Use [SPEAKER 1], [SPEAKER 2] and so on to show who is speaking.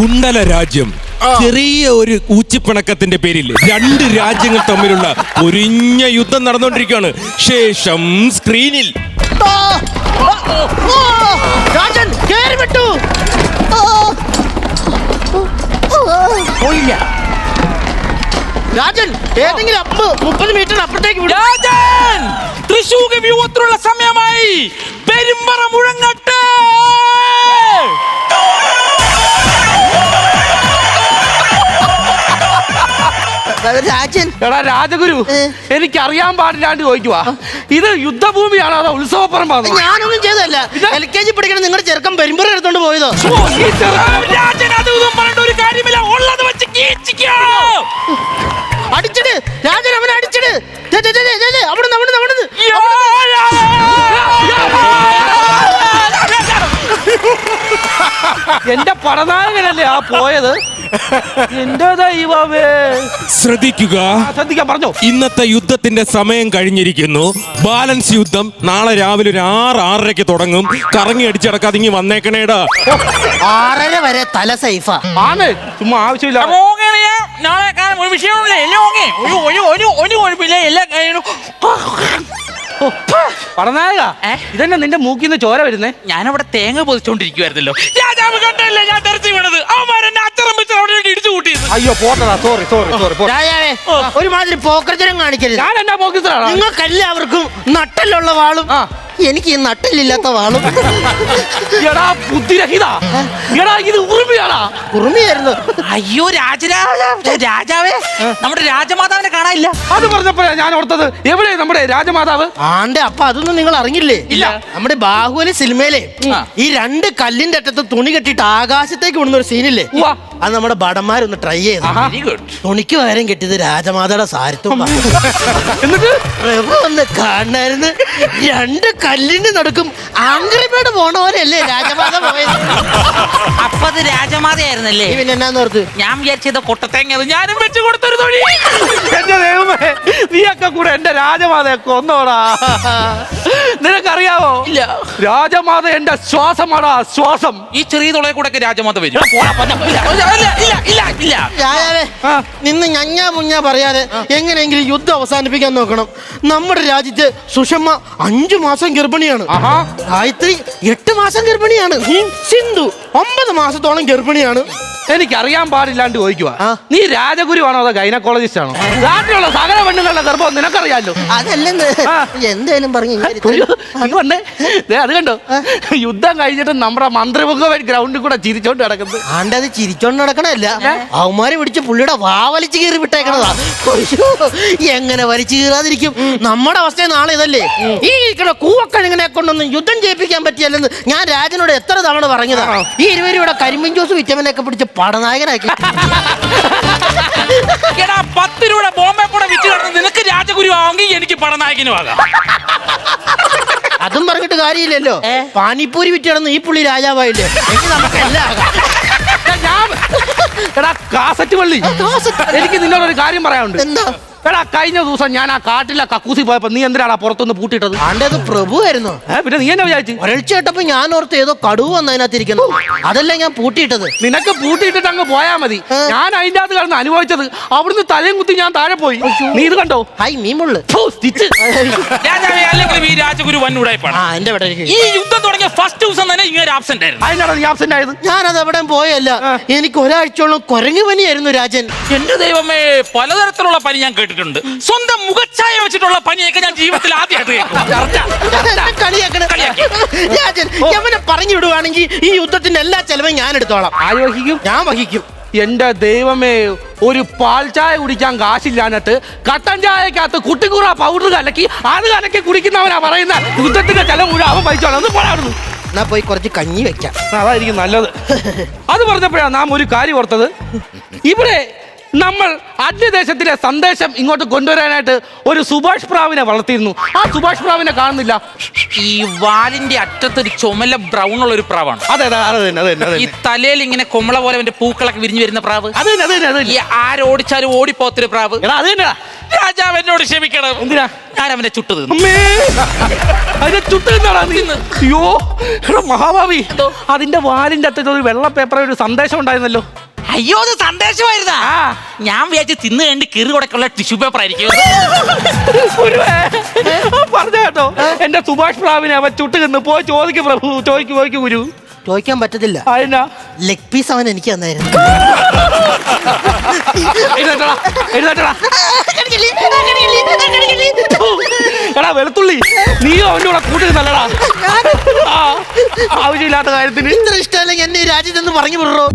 [SPEAKER 1] കുണ്ടല രാജ്യം ചെറിയ ഒരു ഊച്ചിപ്പിണക്കത്തിന്റെ പേരിൽ രണ്ട് രാജ്യങ്ങൾ തമ്മിലുള്ള ഒരിഞ്ഞ യുദ്ധം നടന്നുകൊണ്ടിരിക്കുകയാണ്. ശേഷം സ്ക്രീനിൽ
[SPEAKER 2] രാജൻ കേറി വിട്ടു. രാജൻ ഏതെങ്കിലും 30 മീറ്റർ അപ്പുറത്തേക്ക് വിടും.
[SPEAKER 3] രാജൻ തൃശൂർ വ്യൂഹത്തിലുള്ള സമയമായി. പെരുമ്പറ മുഴങ്ങട്ടെ.
[SPEAKER 2] രാജൻ
[SPEAKER 4] എടാ രാജഗുരു, എനിക്ക് അറിയാൻ പാടില്ലാണ്ട് ചോദിക്കുവാ, ഇത് യുദ്ധഭൂമിയാണോ അതോ ഉത്സവപ്പറമ്പാണോ?
[SPEAKER 2] ഞാനൊന്നും ചെയ്തല്ല. LKG പഠിക്കണ നിങ്ങളുടെ ചെറുക്കൻ പെരുമ്പറ എടുത്തോണ്ട് പോയതോ?
[SPEAKER 3] രാജൻ അത് ഇതും പറഞ്ഞിട്ട് ഒരു കാര്യമില്ല. ഉള്ളത് വെച്ച് കീച്ചിക്കോ.
[SPEAKER 2] അടിച്ചിട് രാജൻ, അവനെ അടിച്ചിട്. അവിടുന്ന്
[SPEAKER 4] എന്റെ പടനായകനല്ലേ ആ പോയത്? എന്റെ ദൈവമേ.
[SPEAKER 1] ശ്രദ്ധിക്കുക,
[SPEAKER 4] ശ്രദ്ധിക്കാൻ പറഞ്ഞോ.
[SPEAKER 1] ഇന്നത്തെ യുദ്ധത്തിന്റെ സമയം കഴിഞ്ഞിരിക്കുന്നു. ബാലൻസ് യുദ്ധം നാളെ രാവിലെ ഒരു 6-6:30 തുടങ്ങും. കറങ്ങി അടിച്ചടക്കാതെ ഇങ്ങി വന്നേക്കണേടാ.
[SPEAKER 2] 6:30 വരെ തല സൈഫാ.
[SPEAKER 4] ആണ് ചുമ്മാ ആവശ്യമില്ല.
[SPEAKER 3] നാളെ കാണാൻ ഒരു വിഷയമില്ല. എല്ലാം ഒരു കുഴപ്പമില്ല. എല്ലാ കാര്യങ്ങളും
[SPEAKER 4] പടനായക, ഇതന്നെ നിന്റെ മൂക്കിന്ന് ചോര വരുന്നേ?
[SPEAKER 3] ഞാനവിടെ തേങ്ങ പൊതിച്ചോണ്ടിരിക്കുവായിരുന്നല്ലോ. രാജാവ് കണ്ടല്ലേ ഞാൻ തെരച്ചു വീണത്. അവന്മാരെന്നെ അച്ചറം വെച്ച് അവിടെ ഇടിച്ചു കൂട്ടിയത്.
[SPEAKER 4] അയ്യോ പോട്ടടാ, സോറി.
[SPEAKER 2] രാജാവേ, ഒരുമാതിരി പോക്കർജനം കാണിക്കരുത്.
[SPEAKER 4] ഞാൻ എന്നാ പോക്കിത്തരാണ്?
[SPEAKER 2] നിങ്ങൾക്കെല്ലാവർക്കും നട്ടലുള്ള വാളും എനിക്ക് ഈ നട്ടലില്ലാത്ത വാളും.
[SPEAKER 4] എടാ ബുദ്ധിരഹിത, എടാ ഇത് ഉറുമിയാടാ.
[SPEAKER 2] ഉറുമിയായിരുന്നു.
[SPEAKER 3] അയ്യോ രാജാവേ, നമ്മുടെ രാജമാതാവിനെ കാണാനില്ല.
[SPEAKER 4] അത് പറഞ്ഞപ്പോഴാ ഞാൻ ഓർത്തത്, എവിടെ നമ്മുടെ രാജമാതാവ്?
[SPEAKER 2] അപ്പൊ അതൊന്നും നിങ്ങൾ അറിഞ്ഞില്ലേ?
[SPEAKER 4] ഇല്ല.
[SPEAKER 2] നമ്മുടെ ബാഹുബലി സിനിമയിലെ ഈ 2 കല്ലിന്റെ അറ്റത്ത് തുണി കെട്ടിട്ട് ആകാശത്തേക്ക് വിടുന്ന ഒരു സീനില്ലേ? അത് നമ്മുടെ ഭടന്മാരൊന്ന് ട്രൈ ചെയ്തു.
[SPEAKER 3] Very good.
[SPEAKER 2] തുണിക്ക് പകരം കെട്ടിയത് രാജമാതയുടെ സാരത്വം.
[SPEAKER 4] എന്നിട്ട്
[SPEAKER 2] പ്രഭു ഒന്ന് കാണായിരുന്നു. 2 കല്ലിന് നടക്കും ആംഗ്രിമേട് പോണ പോലെയല്ലേ രാജമാത പോയത്?
[SPEAKER 3] അപ്പൊ അത് രാജമാതയായിരുന്നല്ലേ?
[SPEAKER 2] പിന്നെ എന്നാന്നോർത്ത്
[SPEAKER 3] ഞാൻ വിചാരിച്ചത് കൊട്ടത്തേങ്ങ. ഞാനും വെച്ച് കൊടുത്തൊരു തൊഴി.
[SPEAKER 4] എന്റെ ദൈവമേ, നീയൊക്കെ കൂടെ എന്റെ രാജമാതയെ കൊന്നോടാ. നിനക്കറിയാവോ?
[SPEAKER 3] ഇല്ല.
[SPEAKER 4] രാജമാത എന്റെ ശ്വാസമാടാ, ശ്വാസം.
[SPEAKER 3] ഈ ചെറിയ തുളയെ കൂടെ രാജമാത വരും.
[SPEAKER 2] രാജാവേ, നിന്ന് ഞഞ്ഞാ മുഞ്ഞാ പറയാതെ എങ്ങനെയെങ്കിലും യുദ്ധം അവസാനിപ്പിക്കാൻ നോക്കണം. നമ്മുടെ രാജ്യത്ത് സുഷമ്മ 5 മാസം ഗർഭിണിയാണ്. ഗായത്രി 8 മാസം ഗർഭിണിയാണ്. സിന്ധു 9 മാസത്തോളം ഗർഭിണിയാണ്.
[SPEAKER 4] എനിക്കറിയാൻ പാടില്ലാണ്ട് ചോദിക്കുവാ, നീ രാജഗുരുവാണോ അതോ ഗൈനക്കോളജിസ്റ്റ് ആണോ? നാട്ടിലുള്ള സകല പെണ്ണുങ്ങളുടെ ഗർഭം നിനക്കറിയാലോ.
[SPEAKER 2] അതല്ലെന്ന് എന്തേലും പറഞ്ഞു.
[SPEAKER 4] അത് കണ്ടോ, യുദ്ധം കഴിഞ്ഞിട്ട് നമ്മുടെ മന്ത്രിമുഖ ഗ്രൗണ്ടിൽ കൂടെ ചിരിച്ചോണ്ട് കിടക്കുന്നത്.
[SPEAKER 2] ആണ്ടത് ചിരിച്ചോണ്ട് നടക്കണല്ല, അവന്മാരെ പിടിച്ച് പുള്ളിയുടെ വാവലിച്ച് കീറി വിട്ടേക്കണതാ. എങ്ങനെ വലിച്ചു കീറാതിരിക്കും? നമ്മുടെ അവസ്ഥ നാളെ ഇതല്ലേ. ഈ കൂവക്കണിങ്ങനെ കൊണ്ടൊന്നും യുദ്ധം ചെയ്യിപ്പിക്കാൻ പറ്റിയല്ലെന്ന് ഞാൻ രാജനോട് എത്ര തവണ പറഞ്ഞതാ. ഈ 20 രൂപയുടെ കരിമ്പിൻ ജ്യൂസ് വിറ്റമിനൊക്കെ പിടിച്ച് പടനായകനാക്കി.
[SPEAKER 3] 10 രൂപ ബോംബെ കൂടെ വിറ്റ് കിടന്ന് നിനക്ക് രാജഗുരു ആവെങ്കിൽ എനിക്ക് പടനായകനും ആകാം.
[SPEAKER 2] അതും പറഞ്ഞിട്ട് കാര്യമില്ലല്ലോ. പാനിപ്പൂരി വിറ്റ് കിടന്ന് ഈ പുള്ളി രാജാവായില്ലേ? നമുക്കെല്ലാം
[SPEAKER 4] എടാ കാസറ്റ് പള്ളി, എനിക്ക് നിന്നോടൊരു കാര്യം പറയാനുണ്ട്.
[SPEAKER 2] എന്താ?
[SPEAKER 4] എടാ കഴിഞ്ഞ ദിവസം ഞാൻ ആ കാട്ടിലെ കക്കൂസി പോയപ്പോ നീ എന്തിനാണ് പുറത്തുനിന്ന് പൂട്ടിട്ടത്?
[SPEAKER 2] ആണ്ടത് പ്രഭു ആയിരുന്നു.
[SPEAKER 4] പിന്നെ നീ എന്നെ വിചാരിച്ചു?
[SPEAKER 2] ഒരൾച്ച കേട്ടപ്പോ ഞാൻ ഓർത്ത് ഏതോ കടുവ വന്നതിനകത്തിരിക്കുന്നു. അതല്ല ഞാൻ പൂട്ടിയിട്ടത്.
[SPEAKER 4] നിനക്ക് പൂട്ടിയിട്ടിട്ട് അങ്ങ് പോയാ മതി. ഞാൻ അതിന്റെ അകത്ത് കിടന്ന് അനുഭവിച്ചത്. അവിടുന്ന് തലയും കുത്തി ഞാൻ താഴെ പോയി. നീ ഇത് കണ്ടോ?
[SPEAKER 2] ഹായ് മീമുള്ളു.
[SPEAKER 3] രാജാവേ, അല്ലെങ്കിൽ ഈ രാജഗുരു വന്നുകൂടായിപ്പാണ്. ഈ യുദ്ധം തുടങ്ങിയ ഫസ്റ്റ് ദിവസം തന്നെ ഇങ്ങനെ ആബ്സെന്റ് ആയിരുന്നു.
[SPEAKER 4] അതിനാണ് നീ ആബ്സെന്റ് ആയത്?
[SPEAKER 2] ഞാനത് എവിടെ പോയല്ല. എനിക്ക് ഒരാഴ്ചയോളം കുരങ്ങു പനിയായിരുന്നു രാജൻ.
[SPEAKER 3] എന്റെ ദൈവമേ, പലതരത്തിലുള്ള പനി ഞാൻ കേട്ടിട്ടുണ്ട്. സ്വന്തം മുഖച്ഛായ വെച്ചിട്ടുള്ള പനിയൊക്കെ ഞാൻ ജീവിതത്തിൽ ആദ്യമായിട്ട്
[SPEAKER 2] രാജൻ യമനെ പറഞ്ഞു വിടുവാണെങ്കിൽ ഈ യുദ്ധത്തിന്റെ എല്ലാ ചെലവും ഞാൻ എടുത്തോളാം.
[SPEAKER 4] ആര് വഹിക്കും?
[SPEAKER 2] ഞാൻ വഹിക്കും.
[SPEAKER 4] എന്റെ ദൈവമേ, ഒരു പാൽ ചായ കുടിക്കാൻ കാശില്ലാഞ്ഞിട്ട് കട്ടൻ ചായക്കകത്ത് കുട്ടിക്കൂറ പൗഡർ കലക്കി അത് കലക്കി കുടിക്കുന്നവനാ പറയുന്ന യുദ്ധത്തിന്റെ ചെലവ് മുഴുവൻ അവൻ വഹിച്ചോളാം. ഒന്ന് പോരാടുന്നു.
[SPEAKER 2] എന്നാ പോയി കുറച്ച് കഞ്ഞി വെക്കാം.
[SPEAKER 4] അതായിരിക്കും നല്ലത്. അത് പറഞ്ഞപ്പോഴാണ് നാം ഒരു കാര്യം ഓർത്തത്. ഇവിടെ നമ്മൾ അന്യദേശത്തിലെ സന്ദേശം ഇങ്ങോട്ട് കൊണ്ടുവരാനായിട്ട് ഒരു സുഭാഷ് പ്രാവിനെ വളർത്തിയിരുന്നു. ആ സുഭാഷ് പ്രാവിനെ കാണുന്നില്ല.
[SPEAKER 3] ഈ വാലിന്റെ അറ്റത്തൊരു ചുമല ബ്രൗൺ ഉള്ള ഒരു പ്രാവാണ്.
[SPEAKER 4] അതെ അതെ അത് തന്നെ അത് തന്നെ അത്
[SPEAKER 3] ഈ
[SPEAKER 4] തന്നെ
[SPEAKER 3] തലയിൽ ഇങ്ങനെ കൊമ്മള പോലെ അവന്റെ പൂക്കളൊക്കെ വിരിഞ്ഞു വരുന്ന പ്രാവ്.
[SPEAKER 4] അത് തന്നെ അത് തന്നെ അത്
[SPEAKER 3] ഈ
[SPEAKER 4] തന്നെ.
[SPEAKER 3] ആരോടിച്ചാലും ഓടിപ്പോത്തൊരു പ്രാവ്.
[SPEAKER 4] എടാ അത് തന്നെ.
[SPEAKER 3] രാജാവ് എന്നോട് ക്ഷമിക്കണം.
[SPEAKER 4] എന്തിനാ?
[SPEAKER 3] ഞാൻ അവനെ ചുട്ടു തിന്നു.
[SPEAKER 4] അമ്മേ അതിനെ ചുട്ട് തിന്നാടാ നീ? അയ്യോ എടാ മഹാഭാവി, അതിന്റെ വാലിന്റെ അറ്റത്ത് ഒരു വെള്ള പേപ്പറിൽ ഒരു സന്ദേശം ഉണ്ടായിരുന്നല്ലോ.
[SPEAKER 3] അയ്യോ അത് സന്ദേശമായിരുന്നാ.
[SPEAKER 4] ആ
[SPEAKER 3] ഞാൻ വിചാരിച്ചു തിന്നു കണ്ട് കിറി കൊടുക്കുള്ള ടിഷ്യൂ പേപ്പർ ആയിരിക്കും.
[SPEAKER 4] പറഞ്ഞ കേട്ടോ, എന്റെ സുഭാഷ് പ്രാവിനെ അവൻ ചുട്ട് തിന്ന്. പോയി ചോദിക്കും പ്രഭു, ചോദിക്കും ഗുരു.
[SPEAKER 2] ചോദിക്കാൻ പറ്റത്തില്ല.
[SPEAKER 4] അതിനാ
[SPEAKER 2] ലെഗ് പീസ് അവൻ എനിക്ക് തന്നായിരുന്നു.
[SPEAKER 4] എഴുന്നേറ്റടാ, എഴുന്നേറ്റടാ. എടാ വെളുത്തുള്ളി, നീയോ അവന്റെ കൂടെ കൂട്ടുക നല്ലടാ. ആവശ്യമില്ലാത്ത കാര്യത്തിന്
[SPEAKER 2] ഇത്ര ഇഷ്ടമല്ലെങ്കിൽ എന്നെ ഈ രാജ്യത്ത് നിന്ന് പറഞ്ഞു വിടറോ.